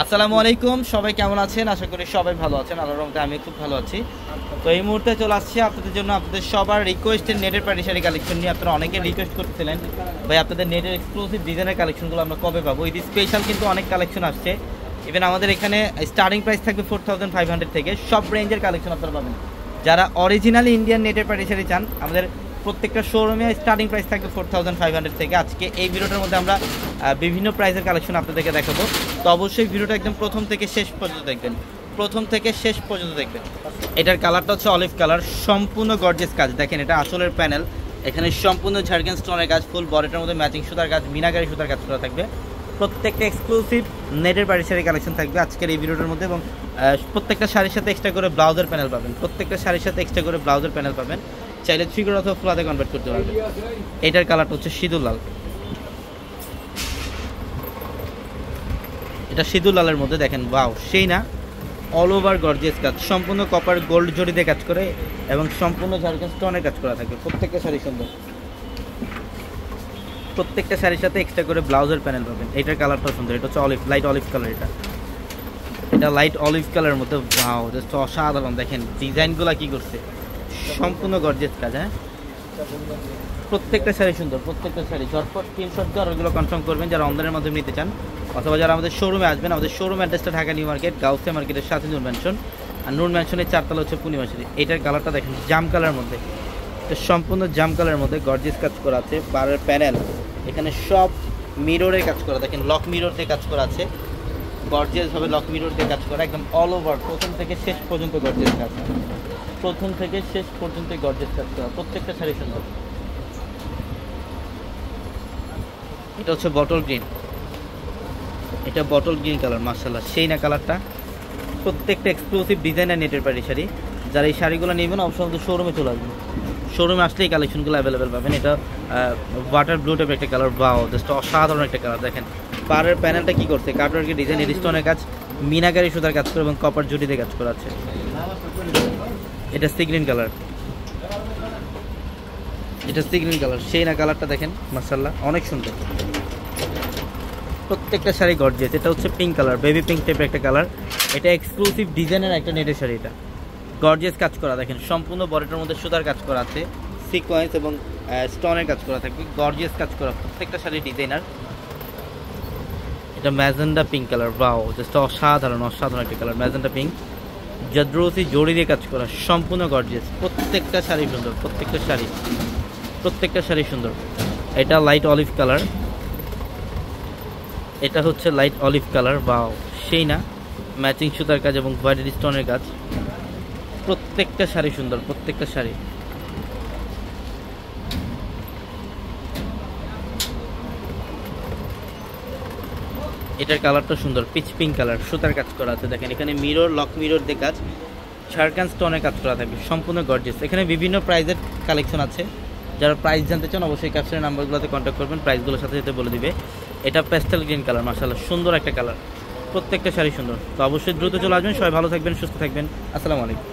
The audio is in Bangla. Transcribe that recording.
আসসালামু আলাইকুম, সবাই কেমন আছেন? আশা করি সবাই ভালো আছেন। আল্লাহর রহমতে আমি খুব ভালো আছি। তো এই মুহূর্তে চলে আসছি আপনাদের জন্য, আপনাদের সবার রিকোয়েস্টের নেটের পার্টি শাড়ি কালেকশন নিয়ে। আপনারা অনেকে রিকোয়েস্ট করতেছিলেন ভাই আপনাদের নেটের এক্সক্লুসিভ ডিজাইনের কালেকশনগুলো আমরা কবে পাবো। ঈদ স্পেশাল কিন্তু অনেক কালেকশন আসছে। ইভেন আমাদের এখানে স্টার্টিং প্রাইস থাকবে 4500 থেকে, সব রেঞ্জের কালেকশন আপনারা পাবেন। যারা অরিজিনালি ইন্ডিয়ান নেটের পার্টি শাড়ি চান, আমাদের প্রত্যেকটা শোরুমে স্টার্টিং প্রাইস থাকবে 4500 থেকে। আজকে এই ভিডিওটার মধ্যে আমরা বিভিন্ন প্রাইসের কালেকশন আপনাদেরকে দেখাবো। তো অবশ্যই ভিডিওটা একদম প্রথম থেকে শেষ পর্যন্ত দেখবেন, প্রথম থেকে শেষ পর্যন্ত দেখবেন। এটার কালারটা হচ্ছে অলিভ কালার, সম্পূর্ণ গর্জিয়াস কাজ। দেখেন এটা আসলের প্যানেল, এখানে সম্পূর্ণ ঝাড়খান্ড স্টোনের কাজ, ফুল বডিটার মধ্যে ম্যাচিং সুতার কাজ, মিনাকারি সুতার কাজ করা থাকবে। প্রত্যেকটা এক্সক্লুসিভ নেটের বাড়ি শাড়ি কালেকশন থাকবে আজকের এই ভিডিওটার মধ্যে। এবং প্রত্যেকটা শাড়ির সাথে এক্সট্রা করে ব্লাউজের প্যানেল পাবেন, প্রত্যেকটা শাড়ির সাথে এক্সট্রা করে ব্লাউজের প্যানেল পাবেন। চাইলে থ্রিকোয়ার অথবা ফুলাতে কনভার্ট করতে পারবেন। এটার কালারটা হচ্ছে সিঁদুর লাল, এটা সিঁদুর লালের মধ্যে দেখেন, ওয়াও সেই না, অল ওভার গর্জিয়াস কাজ, সম্পূর্ণ কপার গোল্ড জড়িতে কাজ করে এবং সম্পূর্ণ ঝাড়খান্ড স্টোনের কাজ করা থাকবে। প্রত্যেকটা শাড়ি সুন্দর, প্রত্যেকটা শাড়ির সাথে এক্সট্রা করে ব্লাউজের প্যানেল পাবেন। এটার কালারটা সুন্দর, এটা হচ্ছে অলিভ, লাইট অলিভ কালার। এটা লাইট অলিভ কালারের মধ্যে, ওয়াও জাস্ট অসাধারণ। দেখেন ডিজাইনগুলো কি করছে, সম্পূর্ণ গর্জিয়াস কাজ। হ্যাঁ, প্রত্যেকটা শাড়ি সুন্দর, প্রত্যেকটা শাড়ি ঝটপট স্ক্রিনশট দিয়ে ওগুলো কনফার্ম করবেন যারা অনলাইনের মাধ্যমে নিতে চান, অথবা যারা আমাদের শোরুমে আসবেন। আমাদের শোরুম অ্যাড্রেসটা ঢাকা নিউ মার্কেট, গাউসিয়া মার্কেটের সাথে নূর ম্যানশন, আর নূর ম্যানশনের 4তলা হচ্ছে পূর্ণিমা শাড়ি। এটার কালারটা দেখেন জাম কালারের মধ্যে, এটা সম্পূর্ণ জাম কালারের মধ্যে গর্জিয়াস কাজ করা আছে। বারের প্যানেল এখানে সব মিররের কাজ করা, দেখেন লক মিরর দিয়ে কাজ করা আছে, গর্জিয়াসভাবে লক মিরর দিয়ে কাজ করা, একদম অল ওভার প্রথম থেকে শেষ পর্যন্ত গর্জিয়াস কাজ, প্রথম থেকে শেষ পর্যন্ত গর্জিয়াস কাজ করা। প্রত্যেকটা শাড়ি সুন্দর। এটা হচ্ছে বটল গ্রিন, এটা বটল গ্রিন কালার, মাশাআল্লাহ সেই না কালারটা। প্রত্যেকটা এক্সক্লুসিভ ডিজাইনার নেটের বাড়ি শাড়ি। যারা এই শাড়িগুলো নেবেন অবশ্যই আমাদের শোরুমে চলে আসবেন, শোরুমে আসলে এই কালেকশনগুলো অ্যাভেলেবেল পাবেন। এটা ওয়াটার ব্লু টাইপের একটা কালার, বাও জাস্ট অসাধারণ একটা কালার। দেখেন পাড়ের প্যানেলটা কি করছে, কাটওয়ার্কের ডিজাইন, স্টোনের কাজ, মিনাকারি সুতার কাজ করে এবং কপার জুটিতে কাজ করা আছে। এটা সি গ্রিন কালার, এটা সি গ্রিন কালার সেই না কালারটা। দেখেন মাশাআল্লাহ অনেক সুন্দর, প্রত্যেকটা শাড়ি গর্জিয়াস। এটা হচ্ছে পিঙ্ক কালার, বেবি পিঙ্ক টাইপের একটা কালার। এটা এক্সক্লুসিভ ডিজাইনের একটা নেটের শাড়ি, এটা গর্জিয়াস কাজ করা। দেখেন সম্পূর্ণ বডিটার মধ্যে সুতার কাজ করা আছে, সিকোয়েন্স এবং স্টোনের কাজ করা থাকবে, গর্জিয়াস কাজ করা প্রত্যেকটা শাড়ি ডিজাইনার। এটা magenta pink colour, wow just অসাধারণ, অসাধারণ একটা কালার, ম্যাজেন্ডা পিঙ্ক, জাদ্রোসি জড়ি দিয়ে কাজ করা, সম্পূর্ণ গর্জিয়াস। প্রত্যেকটা শাড়ি সুন্দর, প্রত্যেকটা শাড়ি, প্রত্যেকটা শাড়ি সুন্দর। এটা লাইট অলিভ কালার, এটা হচ্ছে লাইট অলিভ কালার, বাও সেই না, ম্যাচিং সুতার কাজ এবং হোয়াইট স্টোনের কাজ। প্রত্যেকটা শাড়ি সুন্দর, প্রত্যেকটা শাড়ি। এটার কালারটা সুন্দর, পিচ পিঙ্ক কালার, সুতার কাজ করা আছে। দেখেন এখানে মিরর, লক মিরর দিয়ে কাজ, ঝাড়খান্ড স্টোনের কাজ করা থাকবে, সম্পূর্ণ গর্জিয়াস। এখানে বিভিন্ন প্রাইজের কালেকশন আছে, যারা প্রাইস জানতে চান অবশ্যই ক্যাপশনের নাম্বারগুলোতে কন্ট্যাক্ট করবেন, প্রাইসগুলোর সাথে সাথে বলে দিবে। এটা পেস্টেল গ্রিন কালার, মাশাআল্লাহ সুন্দর একটা কালার, প্রত্যেকটা শাড়ি সুন্দর। তো অবশ্যই দ্রুত চলে আসবেন, সবাই ভালো থাকবেন, সুস্থ থাকবেন। আসসালামু আলাইকুম।